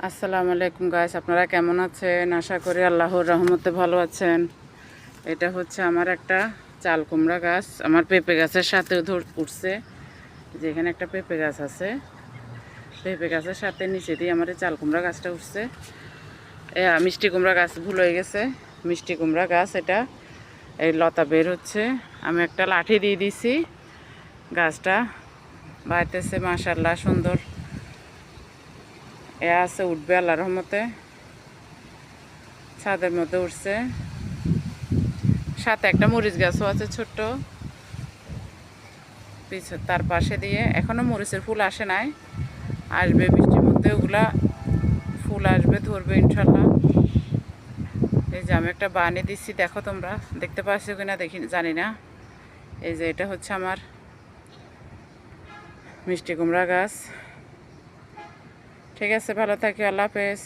আসসালামু আলাইকুম গাইস, আপনারা কেমন আছেন? আশা করি আল্লাহর রহমতে ভালো আছেন। এটা হচ্ছে আমার একটা চাল কুমড়া গাছ, আমার পেঁপে গাছের সাথে উঠছে। যেখানে একটা পেঁপে গাছ আছে, পেঁপে গাছের সাথে নিচে দিয়ে আমার এই চাল কুমড়া গাছটা উঠছে। মিষ্টি কুমড়া গাছ ভুল হয়ে গেছে, মিষ্টি কুমড়া গাছ এটা। এই লতা বের হচ্ছে, আমি একটা লাঠি দিয়ে দিছি, গাছটা বাইতেছে মাশাআল্লাহ সুন্দর। আছে উঠবে আল্লাহর রহমতে, ছাদের মধ্যে উঠছে। সাথে একটা মরিচ গাছও আছে ছোট্ট, তার পাশে দিয়ে এখনো মরিচের ফুল আসে নাই, আসবে বৃষ্টির মধ্যে, ওগুলা ফুল আসবে, ধরবে ইনশাল্লাহ। এই যে আমি একটা বানিয়ে দিচ্ছি, দেখো তোমরা দেখতে পাচ্ছ কিনা দেখি জানি না। এই যে এটা হচ্ছে আমার মিষ্টি কুমড়া গাছ। ঠিক আছে, ভালো থাকি, আল্লাহ হাফেজ।